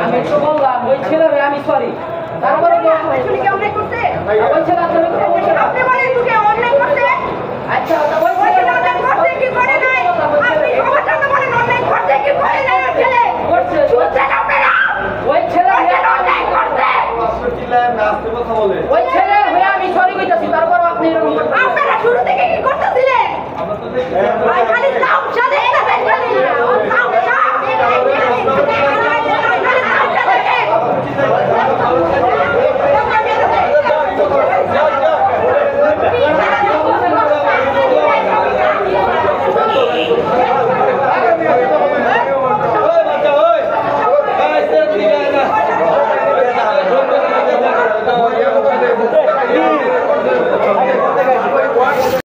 আমি তো বললাম ওই ছেলে আমি সরি তারপরে কি অন্যায় করতে ওই ছেলে আপনি বলেন কি অন্যায় করতে আচ্ছা ওই ছেলে অন্যায় করতে কি করে না